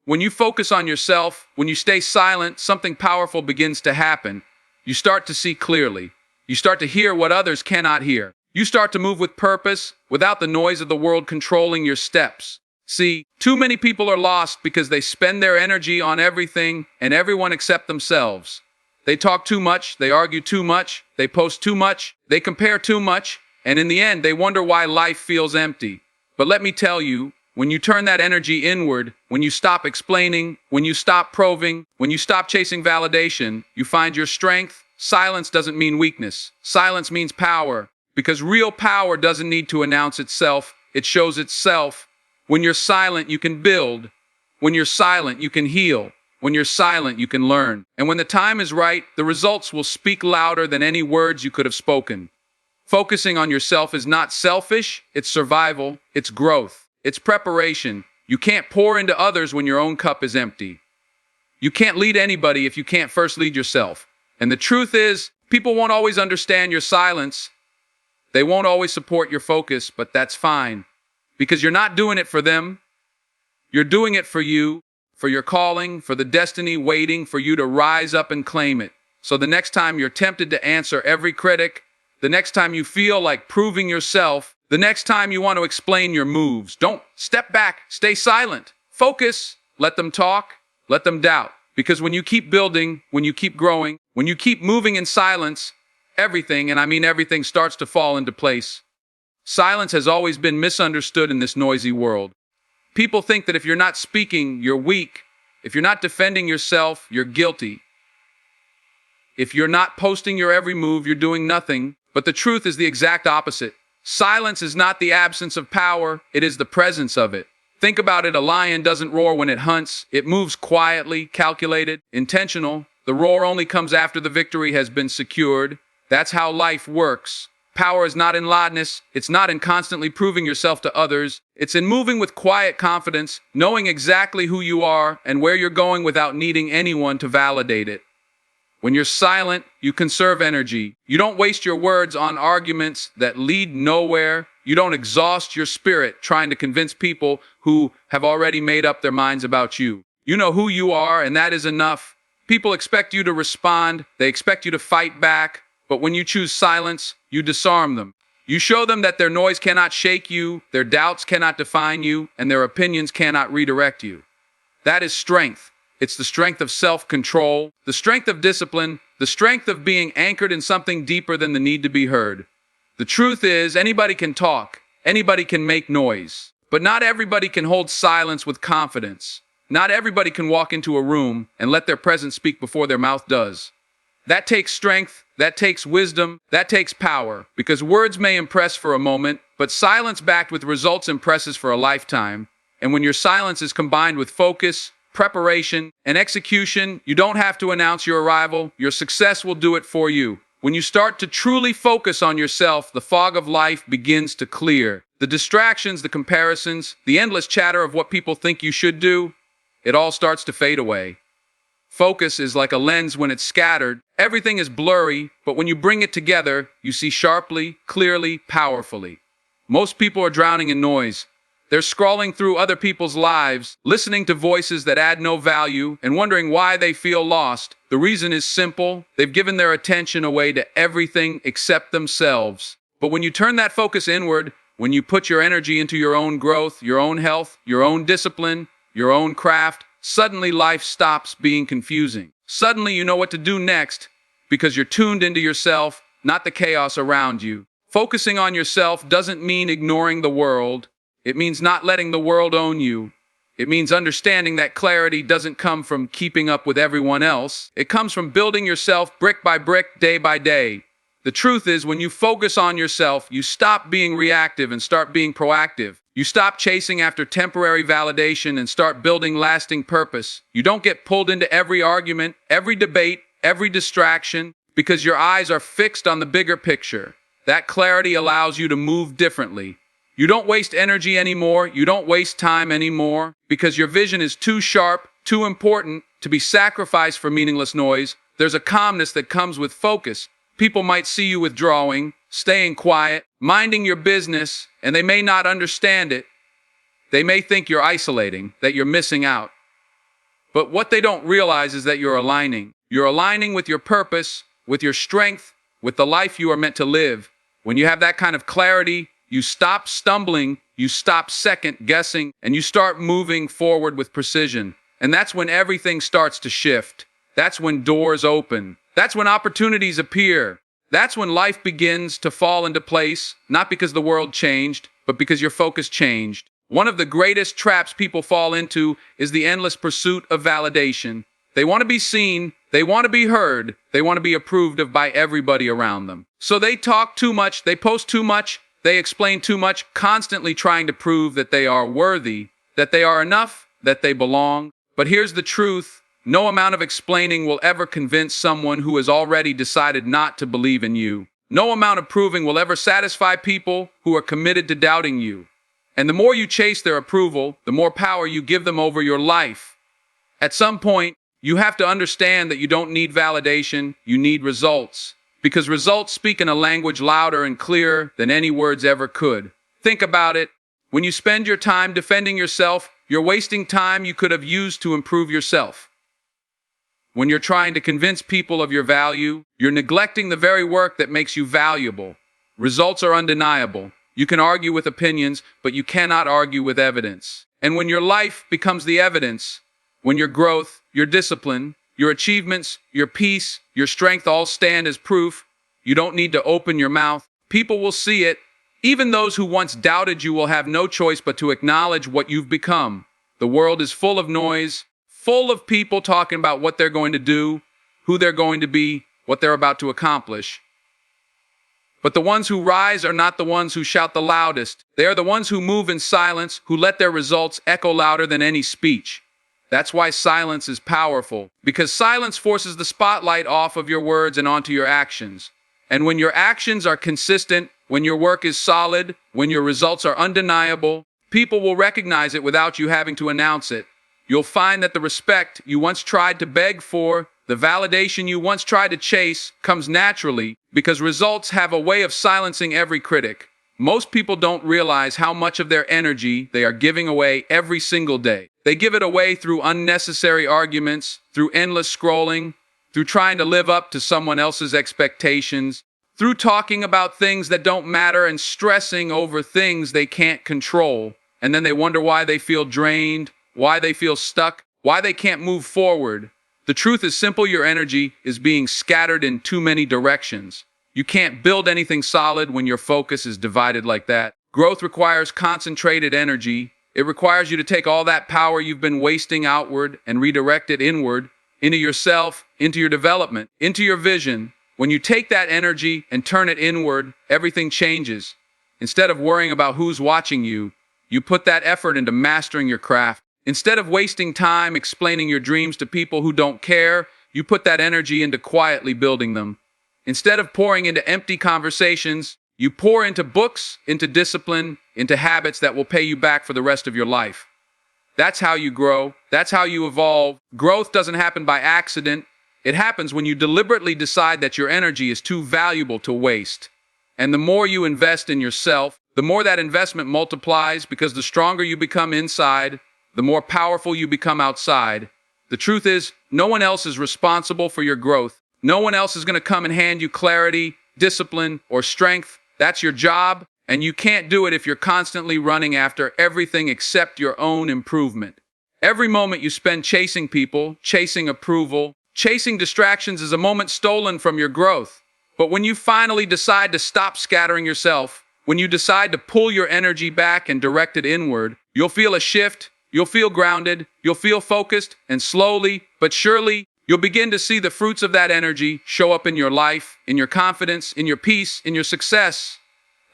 When you focus on yourself, when you stay silent, something powerful begins to happen. You start to see clearly. You start to hear what others cannot hear. You start to move with purpose, without the noise of the world controlling your steps. See, too many people are lost because they spend their energy on everything and everyone except themselves. They talk too much, they argue too much, they post too much, they compare too much, and in the end, they wonder why life feels empty. But let me tell you, when you turn that energy inward, when you stop explaining, when you stop proving, when you stop chasing validation, you find your strength. Silence doesn't mean weakness. Silence means power, because real power doesn't need to announce itself. It shows itself. When you're silent, you can build. When you're silent, you can heal. When you're silent, you can learn. And when the time is right, the results will speak louder than any words you could have spoken. Focusing on yourself is not selfish, it's survival, it's growth. It's preparation. You can't pour into others when your own cup is empty. You can't lead anybody if you can't first lead yourself. And the truth is, people won't always understand your silence. They won't always support your focus, but that's fine. Because you're not doing it for them. You're doing it for you, for your calling, for the destiny waiting for you to rise up and claim it. So the next time you're tempted to answer every critic, the next time you feel like proving yourself, the next time you want to explain your moves, don't step back, stay silent. Focus, let them talk, let them doubt. Because when you keep building, when you keep growing, when you keep moving in silence, everything, and I mean everything, starts to fall into place. Silence has always been misunderstood in this noisy world. People think that if you're not speaking, you're weak. If you're not defending yourself, you're guilty. If you're not posting your every move, you're doing nothing. But the truth is the exact opposite. Silence is not the absence of power, it is the presence of it. Think about it, a lion doesn't roar when it hunts. It moves quietly, calculated, intentional. The roar only comes after the victory has been secured. That's how life works. Power is not in loudness, it's not in constantly proving yourself to others. It's in moving with quiet confidence, knowing exactly who you are and where you're going without needing anyone to validate it. When you're silent, you conserve energy. You don't waste your words on arguments that lead nowhere. You don't exhaust your spirit trying to convince people who have already made up their minds about you. You know who you are, and that is enough. People expect you to respond. They expect you to fight back. But when you choose silence, you disarm them. You show them that their noise cannot shake you, their doubts cannot define you, and their opinions cannot redirect you. That is strength. It's the strength of self-control, the strength of discipline, the strength of being anchored in something deeper than the need to be heard. The truth is, anybody can talk, anybody can make noise, but not everybody can hold silence with confidence. Not everybody can walk into a room and let their presence speak before their mouth does. That takes strength, that takes wisdom, that takes power, because words may impress for a moment, but silence backed with results impresses for a lifetime. And when your silence is combined with focus, preparation, and execution, you don't have to announce your arrival. Your success will do it for you. When you start to truly focus on yourself, the fog of life begins to clear. The distractions, the comparisons, the endless chatter of what people think you should do, it all starts to fade away. Focus is like a lens when it's scattered. Everything is blurry, but when you bring it together, you see sharply, clearly, powerfully. Most people are drowning in noise. They're scrolling through other people's lives, listening to voices that add no value, and wondering why they feel lost. The reason is simple. They've given their attention away to everything except themselves. But when you turn that focus inward, when you put your energy into your own growth, your own health, your own discipline, your own craft, suddenly life stops being confusing. Suddenly you know what to do next because you're tuned into yourself, not the chaos around you. Focusing on yourself doesn't mean ignoring the world. It means not letting the world own you. It means understanding that clarity doesn't come from keeping up with everyone else. It comes from building yourself brick by brick, day by day. The truth is, when you focus on yourself, you stop being reactive and start being proactive. You stop chasing after temporary validation and start building lasting purpose. You don't get pulled into every argument, every debate, every distraction, because your eyes are fixed on the bigger picture. That clarity allows you to move differently. You don't waste energy anymore. You don't waste time anymore because your vision is too sharp, too important to be sacrificed for meaningless noise. There's a calmness that comes with focus. People might see you withdrawing, staying quiet, minding your business, and they may not understand it. They may think you're isolating, that you're missing out. But what they don't realize is that you're aligning. You're aligning with your purpose, with your strength, with the life you are meant to live. When you have that kind of clarity, you stop stumbling, you stop second guessing, and you start moving forward with precision. And that's when everything starts to shift. That's when doors open. That's when opportunities appear. That's when life begins to fall into place, not because the world changed, but because your focus changed. One of the greatest traps people fall into is the endless pursuit of validation. They want to be seen, they want to be heard, they want to be approved of by everybody around them. So they talk too much, they post too much, they explain too much, constantly trying to prove that they are worthy, that they are enough, that they belong. But here's the truth. No amount of explaining will ever convince someone who has already decided not to believe in you. No amount of proving will ever satisfy people who are committed to doubting you. And the more you chase their approval, the more power you give them over your life. At some point, you have to understand that you don't need validation, you need results. Because results speak in a language louder and clearer than any words ever could. Think about it. When you spend your time defending yourself, you're wasting time you could have used to improve yourself. When you're trying to convince people of your value, you're neglecting the very work that makes you valuable. Results are undeniable. You can argue with opinions, but you cannot argue with evidence. And when your life becomes the evidence, when your growth, your discipline, your achievements, your peace, your strength all stand as proof, you don't need to open your mouth. People will see it. Even those who once doubted you will have no choice but to acknowledge what you've become. The world is full of noise, full of people talking about what they're going to do, who they're going to be, what they're about to accomplish. But the ones who rise are not the ones who shout the loudest. They are the ones who move in silence, who let their results echo louder than any speech. That's why silence is powerful, because silence forces the spotlight off of your words and onto your actions. And when your actions are consistent, when your work is solid, when your results are undeniable, people will recognize it without you having to announce it. You'll find that the respect you once tried to beg for, the validation you once tried to chase, comes naturally because results have a way of silencing every critic. Most people don't realize how much of their energy they are giving away every single day. They give it away through unnecessary arguments, through endless scrolling, through trying to live up to someone else's expectations, through talking about things that don't matter and stressing over things they can't control. And then they wonder why they feel drained, why they feel stuck, why they can't move forward. The truth is simple. Your energy is being scattered in too many directions. You can't build anything solid when your focus is divided like that. Growth requires concentrated energy. It requires you to take all that power you've been wasting outward and redirect it inward, into yourself, into your development, into your vision. When you take that energy and turn it inward, everything changes. Instead of worrying about who's watching you, you put that effort into mastering your craft. Instead of wasting time explaining your dreams to people who don't care, you put that energy into quietly building them. Instead of pouring into empty conversations, you pour into books, into discipline, into habits that will pay you back for the rest of your life. That's how you grow. That's how you evolve. Growth doesn't happen by accident. It happens when you deliberately decide that your energy is too valuable to waste. And the more you invest in yourself, the more that investment multiplies, because the stronger you become inside, the more powerful you become outside. The truth is, no one else is responsible for your growth. No one else is going to come and hand you clarity, discipline, or strength. That's your job, and you can't do it if you're constantly running after everything except your own improvement. Every moment you spend chasing people, chasing approval, chasing distractions is a moment stolen from your growth. But when you finally decide to stop scattering yourself, when you decide to pull your energy back and direct it inward, you'll feel a shift. You'll feel grounded, you'll feel focused, and slowly but surely, you'll begin to see the fruits of that energy show up in your life, in your confidence, in your peace, in your success.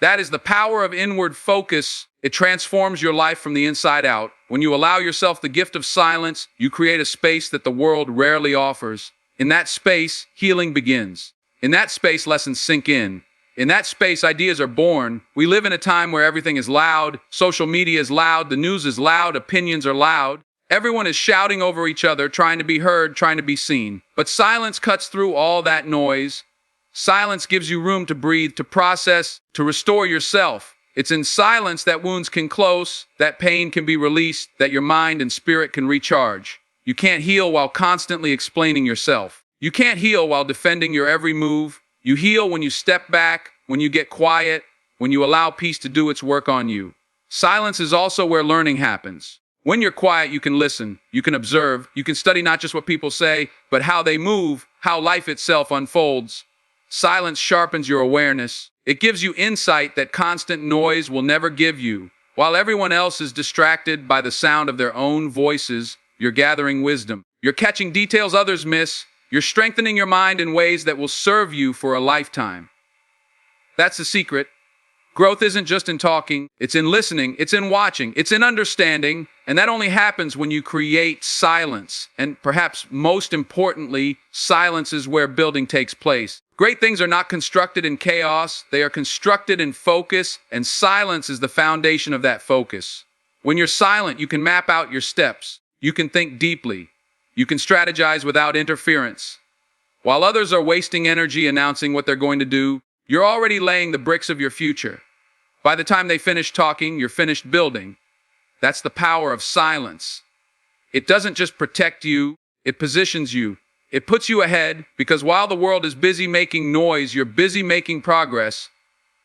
That is the power of inward focus. It transforms your life from the inside out. When you allow yourself the gift of silence, you create a space that the world rarely offers. In that space, healing begins. In that space, lessons sink in. In that space, ideas are born. We live in a time where everything is loud, social media is loud, the news is loud, opinions are loud. Everyone is shouting over each other, trying to be heard, trying to be seen. But silence cuts through all that noise. Silence gives you room to breathe, to process, to restore yourself. It's in silence that wounds can close, that pain can be released, that your mind and spirit can recharge. You can't heal while constantly explaining yourself. You can't heal while defending your every move. You heal when you step back, when you get quiet, when you allow peace to do its work on you. Silence is also where learning happens. When you're quiet, you can listen, you can observe, you can study not just what people say, but how they move, how life itself unfolds. Silence sharpens your awareness. It gives you insight that constant noise will never give you. While everyone else is distracted by the sound of their own voices, you're gathering wisdom. You're catching details others miss. You're strengthening your mind in ways that will serve you for a lifetime. That's the secret. Growth isn't just in talking, it's in listening, it's in watching, it's in understanding, and that only happens when you create silence. And perhaps most importantly, silence is where building takes place. Great things are not constructed in chaos, they are constructed in focus, and silence is the foundation of that focus. When you're silent, you can map out your steps, you can think deeply, you can strategize without interference. While others are wasting energy announcing what they're going to do, you're already laying the bricks of your future. By the time they finish talking, you're finished building. That's the power of silence. It doesn't just protect you, it positions you. It puts you ahead because while the world is busy making noise, you're busy making progress.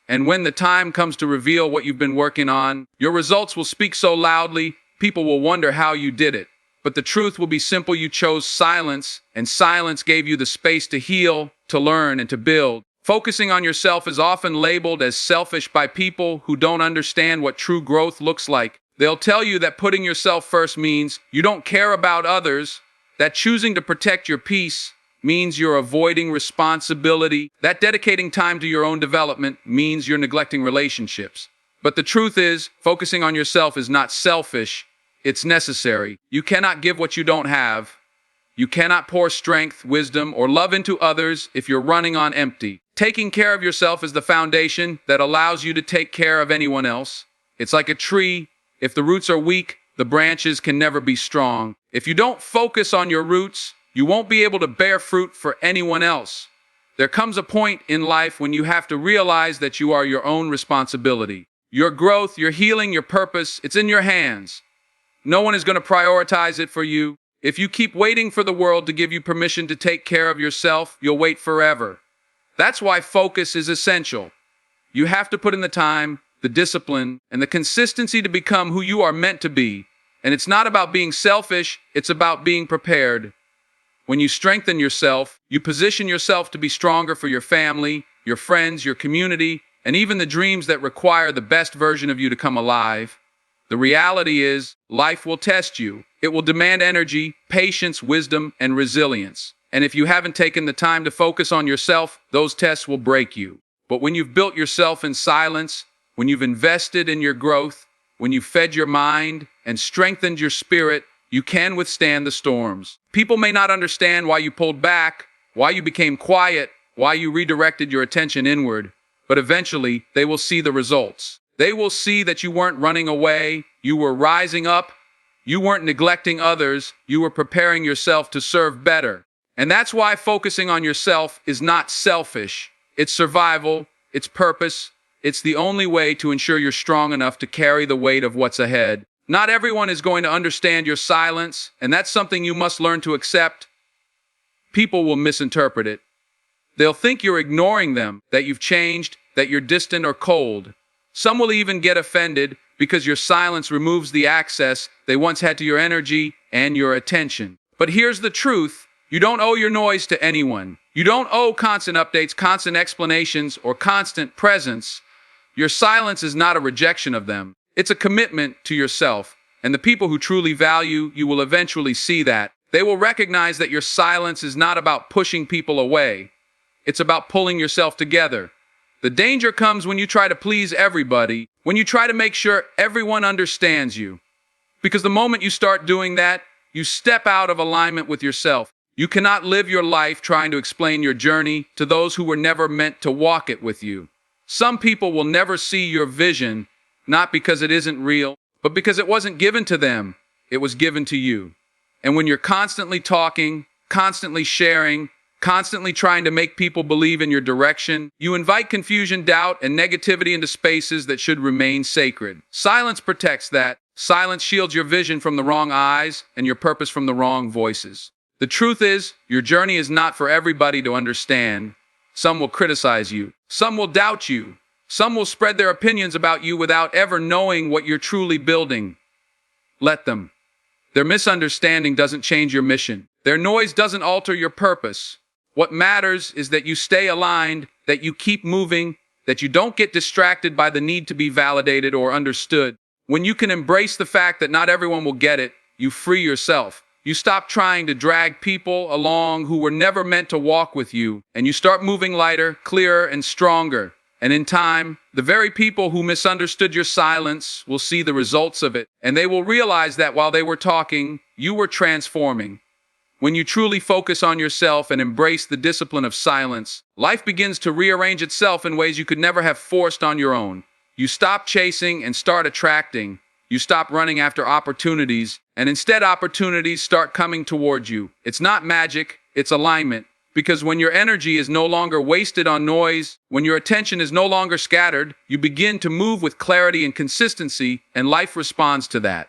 And when the time comes to reveal what you've been working on, your results will speak so loudly, people will wonder how you did it. But the truth will be simple: you chose silence, and silence gave you the space to heal, to learn, and to build. Focusing on yourself is often labeled as selfish by people who don't understand what true growth looks like. They'll tell you that putting yourself first means you don't care about others, that choosing to protect your peace means you're avoiding responsibility, that dedicating time to your own development means you're neglecting relationships. But the truth is, focusing on yourself is not selfish, it's necessary. You cannot give what you don't have. You cannot pour strength, wisdom, or love into others if you're running on empty. Taking care of yourself is the foundation that allows you to take care of anyone else. It's like a tree. If the roots are weak, the branches can never be strong. If you don't focus on your roots, you won't be able to bear fruit for anyone else. There comes a point in life when you have to realize that you are your own responsibility. Your growth, your healing, your purpose, it's in your hands. No one is going to prioritize it for you. If you keep waiting for the world to give you permission to take care of yourself, you'll wait forever. That's why focus is essential. You have to put in the time, the discipline, and the consistency to become who you are meant to be. And it's not about being selfish, it's about being prepared. When you strengthen yourself, you position yourself to be stronger for your family, your friends, your community, and even the dreams that require the best version of you to come alive. The reality is, life will test you. It will demand energy, patience, wisdom, and resilience. And if you haven't taken the time to focus on yourself, those tests will break you. But when you've built yourself in silence, when you've invested in your growth, when you've fed your mind and strengthened your spirit, you can withstand the storms. People may not understand why you pulled back, why you became quiet, why you redirected your attention inward, but eventually they will see the results. They will see that you weren't running away, you were rising up, you weren't neglecting others, you were preparing yourself to serve better. And that's why focusing on yourself is not selfish. It's survival, it's purpose, it's the only way to ensure you're strong enough to carry the weight of what's ahead. Not everyone is going to understand your silence, and that's something you must learn to accept. People will misinterpret it. They'll think you're ignoring them, that you've changed, that you're distant or cold. Some will even get offended because your silence removes the access they once had to your energy and your attention. But here's the truth. You don't owe your noise to anyone. You don't owe constant updates, constant explanations, or constant presence. Your silence is not a rejection of them. It's a commitment to yourself. And the people who truly value you will eventually see that. They will recognize that your silence is not about pushing people away. It's about pulling yourself together. The danger comes when you try to please everybody, when you try to make sure everyone understands you. Because the moment you start doing that, you step out of alignment with yourself. You cannot live your life trying to explain your journey to those who were never meant to walk it with you. Some people will never see your vision, not because it isn't real, but because it wasn't given to them. It was given to you. And when you're constantly talking, constantly sharing, constantly trying to make people believe in your direction, you invite confusion, doubt, and negativity into spaces that should remain sacred. Silence protects that. Silence shields your vision from the wrong eyes and your purpose from the wrong voices. The truth is, your journey is not for everybody to understand. Some will criticize you. Some will doubt you. Some will spread their opinions about you without ever knowing what you're truly building. Let them. Their misunderstanding doesn't change your mission. Their noise doesn't alter your purpose. What matters is that you stay aligned, that you keep moving, that you don't get distracted by the need to be validated or understood. When you can embrace the fact that not everyone will get it, you free yourself. You stop trying to drag people along who were never meant to walk with you, and you start moving lighter, clearer, and stronger. And in time, the very people who misunderstood your silence will see the results of it, and they will realize that while they were talking, you were transforming. When you truly focus on yourself and embrace the discipline of silence, life begins to rearrange itself in ways you could never have forced on your own. You stop chasing and start attracting. You stop running after opportunities, and instead opportunities start coming towards you. It's not magic, it's alignment. Because when your energy is no longer wasted on noise, when your attention is no longer scattered, you begin to move with clarity and consistency, and life responds to that.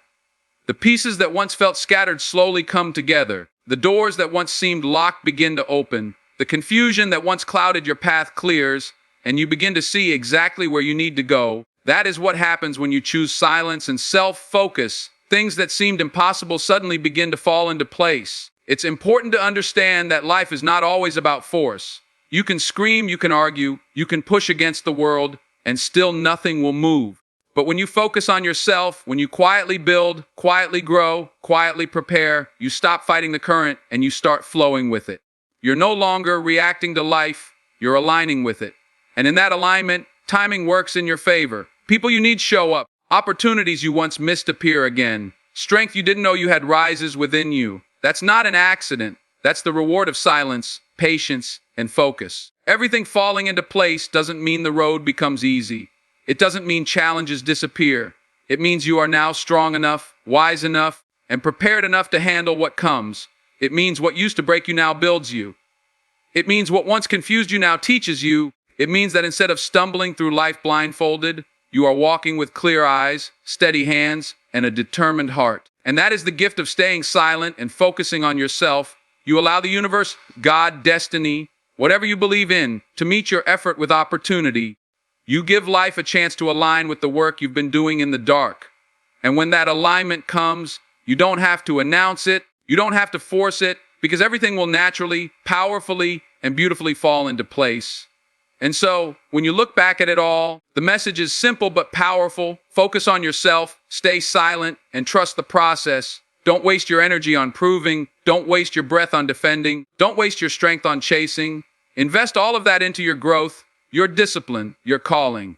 The pieces that once felt scattered slowly come together. The doors that once seemed locked begin to open. The confusion that once clouded your path clears, and you begin to see exactly where you need to go. That is what happens when you choose silence and self-focus. Things that seemed impossible suddenly begin to fall into place. It's important to understand that life is not always about force. You can scream, you can argue, you can push against the world, and still nothing will move. But when you focus on yourself, when you quietly build, quietly grow, quietly prepare, you stop fighting the current and you start flowing with it. You're no longer reacting to life, you're aligning with it. And in that alignment, timing works in your favor. People you need show up. Opportunities you once missed appear again. Strength you didn't know you had rises within you. That's not an accident. That's the reward of silence, patience, and focus. Everything falling into place doesn't mean the road becomes easy. It doesn't mean challenges disappear. It means you are now strong enough, wise enough, and prepared enough to handle what comes. It means what used to break you now builds you. It means what once confused you now teaches you. It means that instead of stumbling through life blindfolded, you are walking with clear eyes, steady hands, and a determined heart. And that is the gift of staying silent and focusing on yourself. You allow the universe, God, destiny, whatever you believe in, to meet your effort with opportunity. You give life a chance to align with the work you've been doing in the dark. And when that alignment comes, you don't have to announce it, you don't have to force it, because everything will naturally, powerfully, and beautifully fall into place. And so, when you look back at it all, the message is simple but powerful. Focus on yourself, stay silent, and trust the process. Don't waste your energy on proving. Don't waste your breath on defending. Don't waste your strength on chasing. Invest all of that into your growth, your discipline, your calling.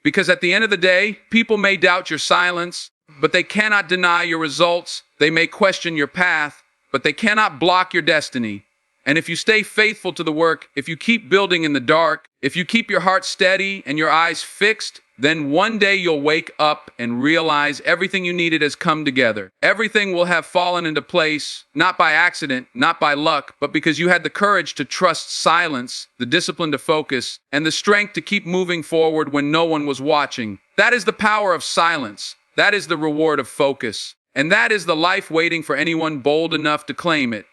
Because at the end of the day, people may doubt your silence, but they cannot deny your results. They may question your path, but they cannot block your destiny. And if you stay faithful to the work, if you keep building in the dark, if you keep your heart steady and your eyes fixed, then one day you'll wake up and realize everything you needed has come together. Everything will have fallen into place, not by accident, not by luck, but because you had the courage to trust silence, the discipline to focus, and the strength to keep moving forward when no one was watching. That is the power of silence. That is the reward of focus. And that is the life waiting for anyone bold enough to claim it.